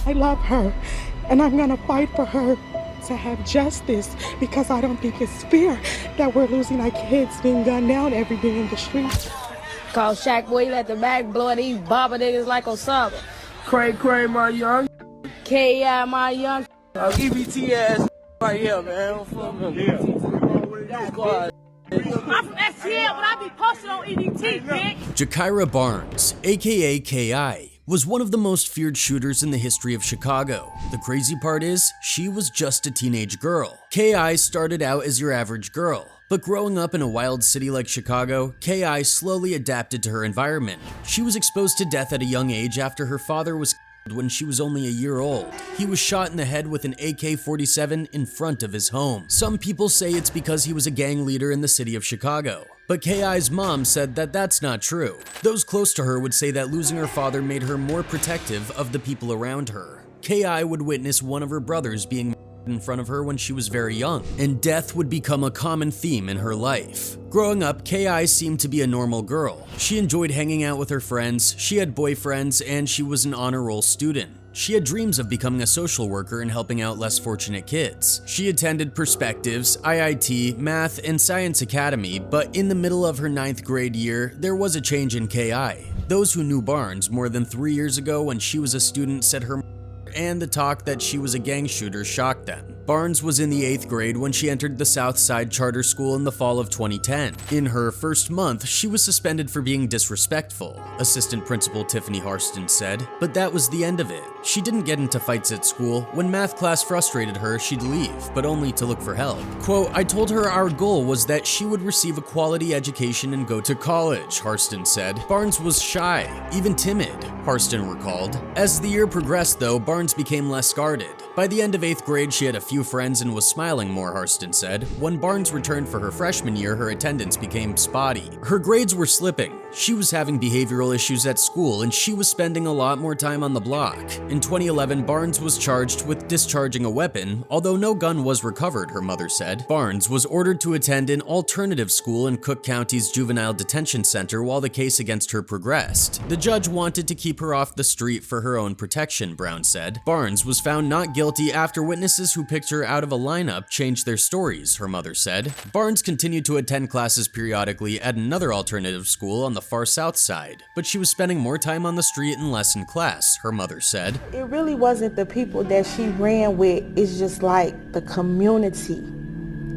I love her, and I'm gonna fight for her to have justice, because I don't think it's fair that we're losing our kids being gunned down every day in the streets. Call Shaq, boy, you let the back blow at these bobber niggas like Osama. Cray, my young. K.I. my young. EBT ass right here, man. I'm from STL, but I be posted on EBT, bitch. Jakira Barnes, aka K.I., was one of the most feared shooters in the history of Chicago. The crazy part is, she was just a teenage girl. K.I. started out as your average girl, but growing up in a wild city like Chicago, K.I. slowly adapted to her environment. She was exposed to death at a young age after her father was killed when she was only a year old. He was shot in the head with an AK-47 in front of his home. Some people say it's because he was a gang leader in the city of Chicago, but K.I.'s mom said that that's not true. Those close to her would say that losing her father made her more protective of the people around her. K.I. would witness one of her brothers being murdered in front of her when she was very young, and death would become a common theme in her life. Growing up, K.I. seemed to be a normal girl. She enjoyed hanging out with her friends, she had boyfriends, and she was an honor roll student. She had dreams of becoming a social worker and helping out less fortunate kids. She attended Perspectives, IIT, Math, and Science Academy, but in the middle of her 9th grade year, there was a change in K.I. Those who knew Barnes more than 3 years ago when she was a student said her and the talk that she was a gang shooter shocked them. Barnes was in the 8th grade when she entered the South Side Charter School in the fall of 2010. In her first month, she was suspended for being disrespectful, Assistant Principal Tiffany Harston said, but that was the end of it. She didn't get into fights at school. When math class frustrated her, she'd leave, but only to look for help. Quote, I told her our goal was that she would receive a quality education and go to college, Harston said. Barnes was shy, even timid, Harston recalled. As the year progressed though, Barnes became less guarded. By the end of 8th grade, she had a few friends and was smiling more, Harston said. When Barnes returned for her freshman year, her attendance became spotty. Her grades were slipping. She was having behavioral issues at school, and she was spending a lot more time on the block. In 2011, Barnes was charged with discharging a weapon, although no gun was recovered, her mother said. Barnes was ordered to attend an alternative school in Cook County's Juvenile Detention Center while the case against her progressed. The judge wanted to keep her off the street for her own protection, Brown said. Barnes was found not guilty after witnesses who picked her out of a lineup changed their stories, her mother said. Barnes continued to attend classes periodically at another alternative school on the far south side, but she was spending more time on the street and less in class, her mother said. It really wasn't the people that she ran with, it's just like the community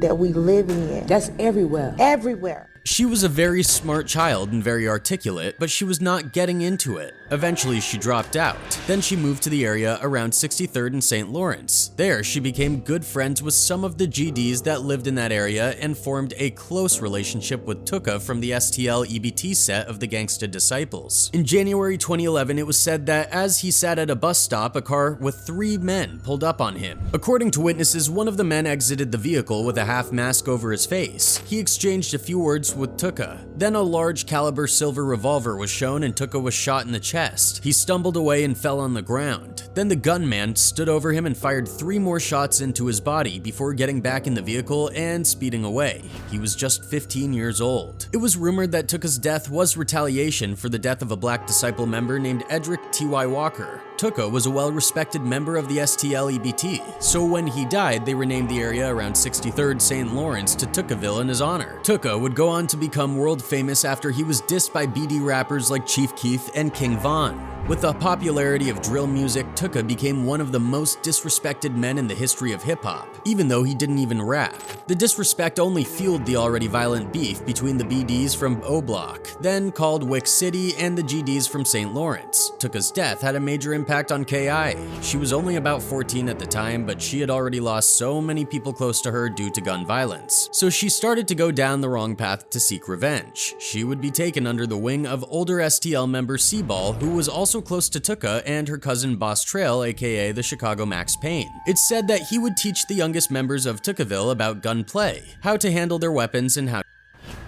that we live in. That's everywhere. Everywhere. She was a very smart child and very articulate, but she was not getting into it. Eventually, she dropped out. Then she moved to the area around 63rd and St. Lawrence. There, she became good friends with some of the GDs that lived in that area and formed a close relationship with Tooka from the STL EBT set of the Gangsta Disciples. In January 2011, it was said that as he sat at a bus stop, a car with 3 men pulled up on him. According to witnesses, one of the men exited the vehicle with a half mask over his face. He exchanged a few words with Tooka. Then a large caliber silver revolver was shown and Tooka was shot in the chest. He stumbled away and fell on the ground. Then the gunman stood over him and fired 3 more shots into his body before getting back in the vehicle and speeding away. He was just 15 years old. It was rumored that Tooka's death was retaliation for the death of a Black Disciple member named Edric T.Y. Walker. Tooka was a well-respected member of the STL EBT, so when he died, they renamed the area around 63rd St. Lawrence to Tookaville in his honor. Tooka would go on to become world famous after he was dissed by BD rappers like Chief Keef and King Von. With the popularity of drill music, Tooka became one of the most disrespected men in the history of hip-hop, even though he didn't even rap. The disrespect only fueled the already violent beef between the BDs from O-Block, then called Wick City, and the GDs from St. Lawrence. Tooka's death had a major impact on K.I. She was only about 14 at the time, but she had already lost so many people close to her due to gun violence. So she started to go down the wrong path to seek revenge. She would be taken under the wing of older STL member C-Ball, who was also close to Tooka, and her cousin Boss Trail, aka the Chicago Max Payne. It's said that he would teach the youngest members of Tookaville about gunplay, how to handle their weapons, and how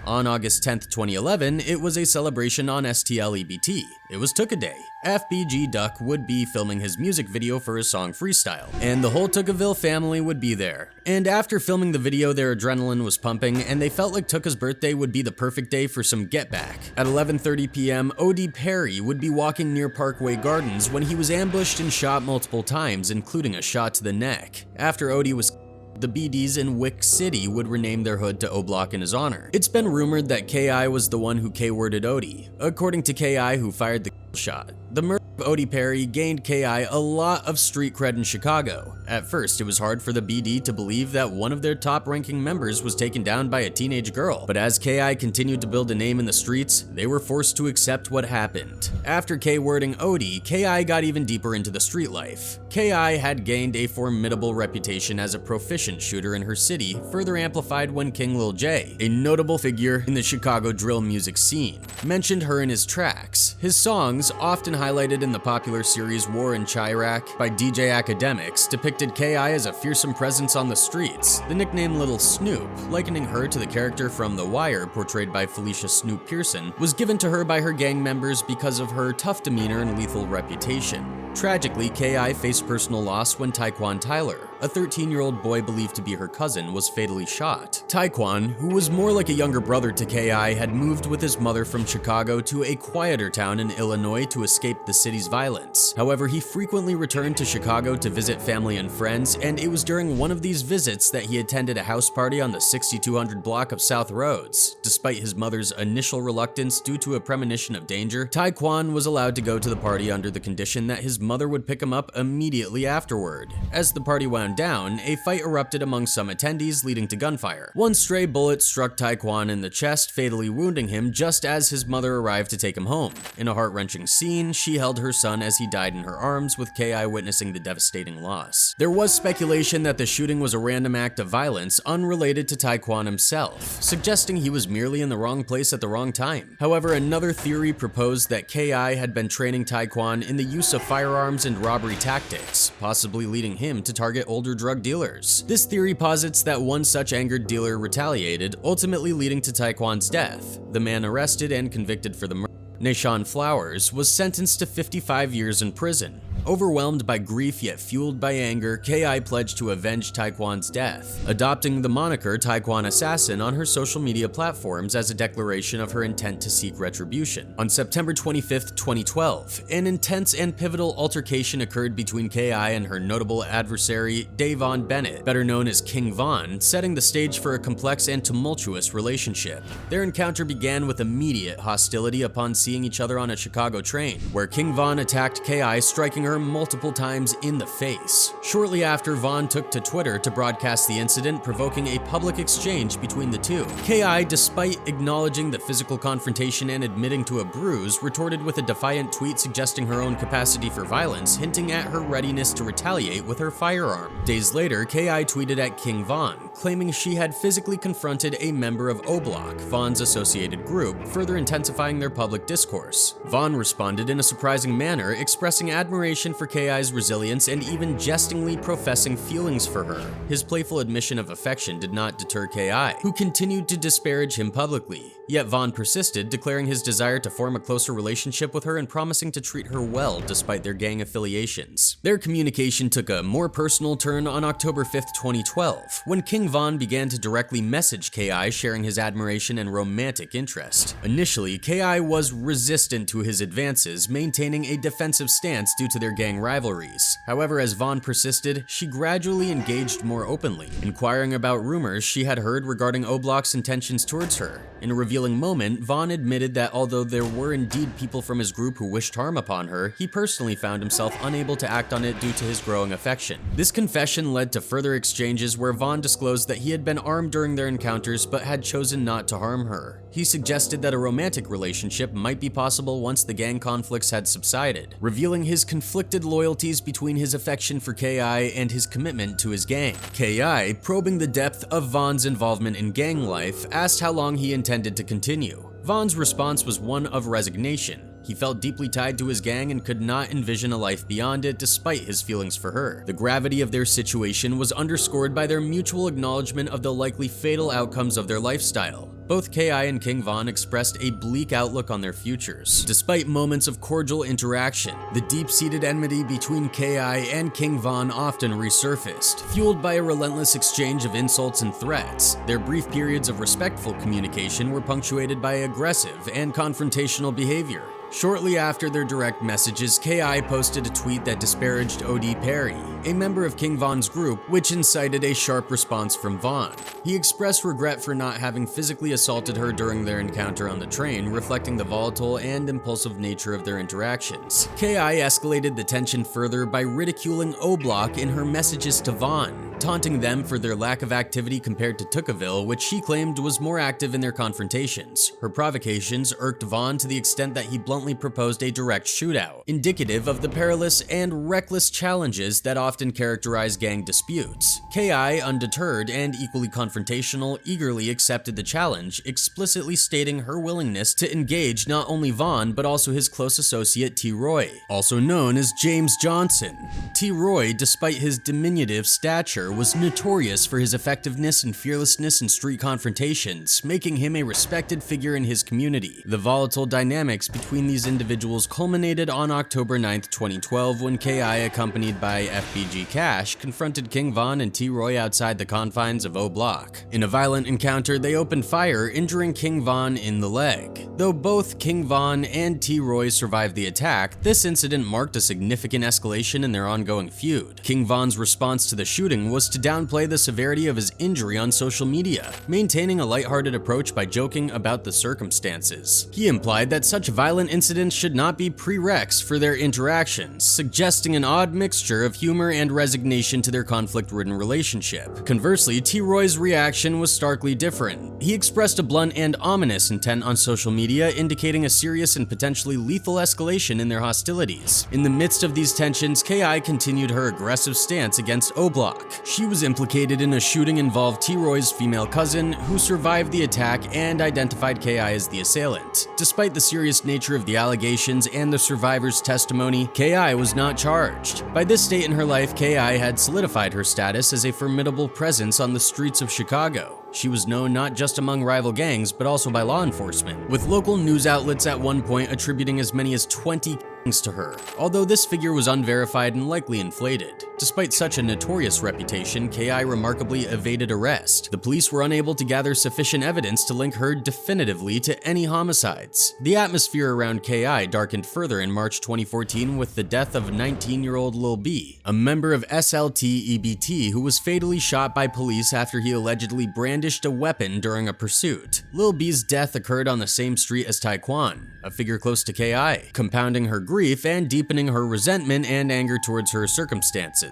On August 10th, 2011, it was a celebration on STLEBT. It was Tooka Day. B.I.G Duck would be filming his music video for his song Freestyle, and the whole Tookaville family would be there. And after filming the video, their adrenaline was pumping, and they felt like Tooka's birthday would be the perfect day for some get back. At 11:30 p.m., O.D. Perry would be walking near Parkway Gardens when he was ambushed and shot multiple times, including a shot to the neck. After O.D. was the BDs in Wick City would rename their hood to O Block in his honor. It's been rumored that K.I. was the one who K-worded O.D., according to K.I., who fired the shot. The murder of O.D. Perry gained K.I. a lot of street cred in Chicago. At first, it was hard for the BD to believe that one of their top-ranking members was taken down by a teenage girl, but as K.I. continued to build a name in the streets, they were forced to accept what happened. After K-wording O.D., K.I. got even deeper into the street life. K.I. had gained a formidable reputation as a proficient shooter in her city, further amplified when King Lil J, a notable figure in the Chicago drill music scene, mentioned her in his tracks. His songs, often highlighted in the popular series War in Chirac by DJ Academics, depicted K.I. as a fearsome presence on the streets. The nickname Little Snoop, likening her to the character from The Wire portrayed by Felicia Snoop Pearson, was given to her by her gang members because of her tough demeanor and lethal reputation. Tragically, K.I. faced personal loss when Taekwon Tyler, a 13-year-old boy believed to be her cousin, was fatally shot. Taekwon, who was more like a younger brother to K.I., had moved with his mother from Chicago to a quieter town in Illinois to escape the city's violence. However, he frequently returned to Chicago to visit family and friends, and it was during one of these visits that he attended a house party on the 6200 block of South Rhodes. Despite his mother's initial reluctance due to a premonition of danger, Taekwon was allowed to go to the party under the condition that his mother would pick him up immediately afterward. As the party wound down, a fight erupted among some attendees, leading to gunfire. One stray bullet struck Taekwon in the chest, fatally wounding him just as his mother arrived to take him home. In a heart-wrenching scene, she held her son as he died in her arms, with K.I. witnessing the devastating loss. There was speculation that the shooting was a random act of violence unrelated to Taekwon himself, suggesting he was merely in the wrong place at the wrong time. However, another theory proposed that K.I. had been training Taekwon in the use of firearms and robbery tactics, possibly leading him to target older drug dealers. This theory posits that one such angered dealer retaliated, ultimately leading to Taekwon's death. The man arrested and convicted for the murder, Nashawn Flowers, was sentenced to 55 years in prison. Overwhelmed by grief yet fueled by anger, K.I. pledged to avenge Taekwon's death, adopting the moniker Taekwon Assassin on her social media platforms as a declaration of her intent to seek retribution. On September 25, 2012, an intense and pivotal altercation occurred between K.I. and her notable adversary, Davon Bennett, better known as King Von, setting the stage for a complex and tumultuous relationship. Their encounter began with immediate hostility upon seeing each other on a Chicago train, where King Von attacked K.I., striking her multiple times in the face. Shortly after, Vaughn took to Twitter to broadcast the incident, provoking a public exchange between the two. K.I., despite acknowledging the physical confrontation and admitting to a bruise, retorted with a defiant tweet suggesting her own capacity for violence, hinting at her readiness to retaliate with her firearm. Days later, K.I. tweeted at King Von, claiming she had physically confronted a member of O Block, Vaughn's associated group, further intensifying their public discourse. Vaughn responded in a surprising manner, expressing admiration for K.I.'s resilience and even jestingly professing feelings for her. His playful admission of affection did not deter K.I., who continued to disparage him publicly. Yet Vaughn persisted, declaring his desire to form a closer relationship with her and promising to treat her well despite their gang affiliations. Their communication took a more personal turn on October 5, 2012, when King Von began to directly message K.I., sharing his admiration and romantic interest. Initially, K.I. was resistant to his advances, maintaining a defensive stance due to their gang rivalries. However, as Vaughn persisted, she gradually engaged more openly, inquiring about rumors she had heard regarding O Block's intentions towards her. In a revealing moment, Vaughn admitted that although there were indeed people from his group who wished harm upon her, he personally found himself unable to act on it due to his growing affection. This confession led to further exchanges where Vaughn disclosed that he had been armed during their encounters but had chosen not to harm her. He suggested that a romantic relationship might be possible once the gang conflicts had subsided, revealing his conflicted loyalties between his affection for K.I. and his commitment to his gang. K.I., probing the depth of Vaughn's involvement in gang life, asked how long he intended to continue. Vaughn's response was one of resignation. He He felt deeply tied to his gang and could not envision a life beyond it despite his feelings for her. The gravity of their situation was underscored by their mutual acknowledgement of the likely fatal outcomes of their lifestyle. Both K.I. and King Von expressed a bleak outlook on their futures. Despite moments of cordial interaction, the deep-seated enmity between K.I. and King Von often resurfaced, fueled by a relentless exchange of insults and threats. Their brief periods of respectful communication were punctuated by aggressive and confrontational behavior. Shortly after their direct messages, K.I. posted a tweet that disparaged O.D. Perry, a member of King Von's group, which incited a sharp response from Von. He expressed regret for not having physically assaulted her during their encounter on the train, reflecting the volatile and impulsive nature of their interactions. K.I. escalated the tension further by ridiculing O-Block in her messages to Von, taunting them for their lack of activity compared to Tookaville, which she claimed was more active in their confrontations. Her provocations irked Von to the extent that he bluntly proposed a direct shootout, indicative of the perilous and reckless challenges that often characterize gang disputes. K.I., undeterred and equally confrontational, eagerly accepted the challenge, explicitly stating her willingness to engage not only Von but also his close associate T. Roy, also known as James Johnson. T. Roy, despite his diminutive stature, was notorious for his effectiveness and fearlessness in street confrontations, making him a respected figure in his community. The volatile dynamics between these individuals culminated on October 9, 2012, when K.I., accompanied by B.I.G. Cash, confronted King Von and T. Roy outside the confines of O-Block. In a violent encounter, they opened fire, injuring King Von in the leg. Though both King Von and T. Roy survived the attack, this incident marked a significant escalation in their ongoing feud. King Von's response to the shooting was to downplay the severity of his injury on social media, maintaining a lighthearted approach by joking about the circumstances. He implied that such violent incidents should not be prereqs for their interactions, suggesting an odd mixture of humor and resignation to their conflict-ridden relationship. Conversely, T. Roy's reaction was starkly different. He expressed a blunt and ominous intent on social media, indicating a serious and potentially lethal escalation in their hostilities. In the midst of these tensions, K.I. continued her aggressive stance against O-Block. She was implicated in a shooting involving T. Roy's female cousin, who survived the attack and identified K.I. as the assailant. Despite the serious nature of the allegations and the survivor's testimony, K.I. was not charged. By this state in her life, K.I. had solidified her status as a formidable presence on the streets of Chicago. She was known not just among rival gangs, but also by law enforcement, with local news outlets at one point attributing as many as 20 killings to her, although this figure was unverified and likely inflated. Despite such a notorious reputation, K.I. remarkably evaded arrest. The police were unable to gather sufficient evidence to link her definitively to any homicides. The atmosphere around K.I. darkened further in March 2014 with the death of 19-year-old Lil B, a member of SLT-EBT who was fatally shot by police after he allegedly brandished a weapon during a pursuit. Lil B's death occurred on the same street as Taekwon, a figure close to K.I., compounding her grief and deepening her resentment and anger towards her circumstances.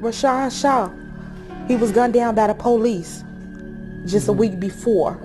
Rashawn Shaw, he was gunned down by the police just a week before.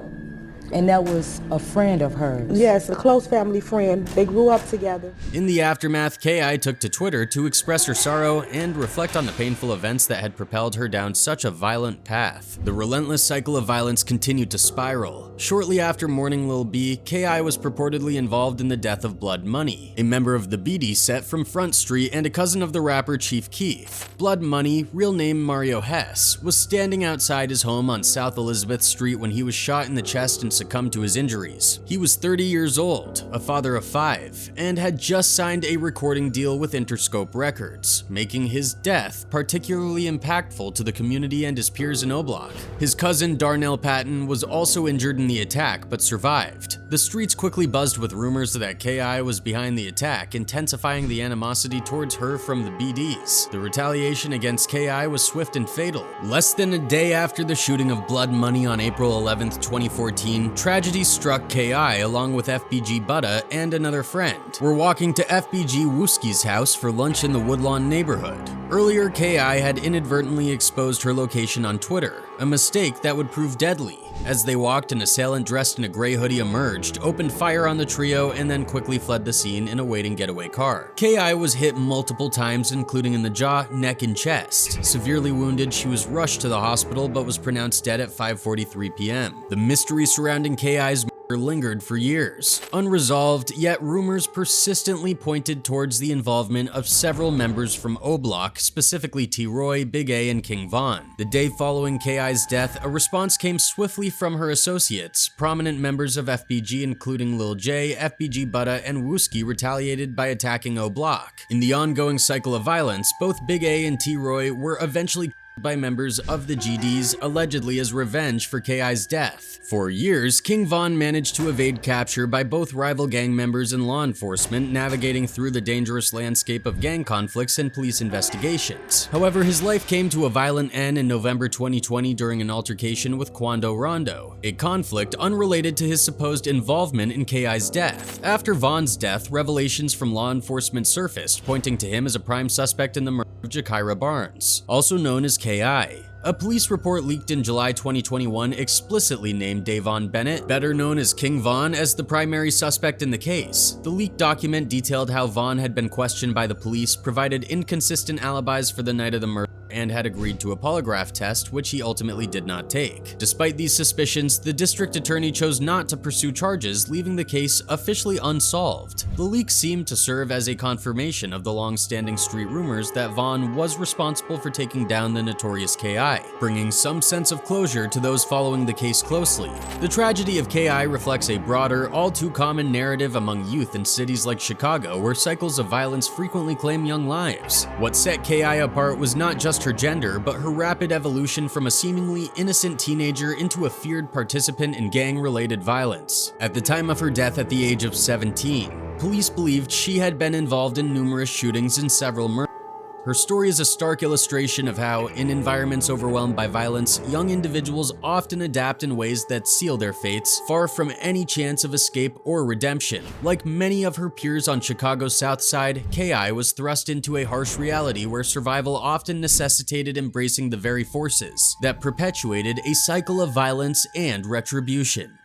And that was a friend of hers? Yes, a close family friend. They grew up together. In the aftermath, K.I. took to Twitter to express her sorrow and reflect on the painful events that had propelled her down such a violent path. The relentless cycle of violence continued to spiral. Shortly after mourning Lil B, K.I. was purportedly involved in the death of Blood Money, a member of the BD set from Front Street and a cousin of the rapper Chief Keef. Blood Money, real name Mario Hess, was standing outside his home on South Elizabeth Street when he was shot in the chest and succumbed to his injuries. He was 30 years old, a father of 5, and had just signed a recording deal with Interscope Records, making his death particularly impactful to the community and his peers in O-Block. His cousin Darnell Patton was also injured in the attack but survived. The streets quickly buzzed with rumors that K.I. was behind the attack, intensifying the animosity towards her from the BDs. The retaliation against K.I. was swift and fatal. Less than a day after the shooting of Blood Money on April 11, 2014, tragedy struck K.I. along with FBG Butta and another friend. Were walking to FBG Wooski's house for lunch in the Woodlawn neighborhood. Earlier, K.I. had inadvertently exposed her location on Twitter, a mistake that would prove deadly. As they walked, an assailant dressed in a gray hoodie emerged, opened fire on the trio, and then quickly fled the scene in a waiting getaway car. K.I. was hit multiple times, including in the jaw, neck, and chest. Severely wounded, she was rushed to the hospital but was pronounced dead at 5:43 p.m. The mystery surrounding K.I.'s lingered for years. Unresolved, yet rumors persistently pointed towards the involvement of several members from O-Block, specifically T-Roy, Big A, and King Von. The day following K.I.'s death, a response came swiftly from her associates. Prominent members of FBG, including Lil J, FBG Butta, and Wooski, retaliated by attacking O-Block. In the ongoing cycle of violence, both Big A and T-Roy were eventually by members of the GDs, allegedly as revenge for K.I.'s death. For years, King Von managed to evade capture by both rival gang members and law enforcement, navigating through the dangerous landscape of gang conflicts and police investigations. However, his life came to a violent end in November 2020 during an altercation with Quando Rondo, a conflict unrelated to his supposed involvement in K.I.'s death. After Von's death, revelations from law enforcement surfaced, pointing to him as a prime suspect in the murder of Jakira Barnes, also known as K.I. A police report leaked in July 2021 explicitly named Davon Bennett, better known as King Von, as the primary suspect in the case. The leaked document detailed how Von had been questioned by the police, provided inconsistent alibis for the night of the murder, and had agreed to a polygraph test, which he ultimately did not take. Despite these suspicions, the district attorney chose not to pursue charges, leaving the case officially unsolved. The leak seemed to serve as a confirmation of the long-standing street rumors that Von was responsible for taking down the notorious K.I., bringing some sense of closure to those following the case closely. The tragedy of K.I. reflects a broader, all-too-common narrative among youth in cities like Chicago, where cycles of violence frequently claim young lives. What set K.I. apart was not just her gender, but her rapid evolution from a seemingly innocent teenager into a feared participant in gang-related violence. At the time of her death at the age of 17, police believed she had been involved in numerous shootings and several murders. Her story is a stark illustration of how, in environments overwhelmed by violence, young individuals often adapt in ways that seal their fates, far from any chance of escape or redemption. Like many of her peers on Chicago's South Side, K.I. was thrust into a harsh reality where survival often necessitated embracing the very forces that perpetuated a cycle of violence and retribution.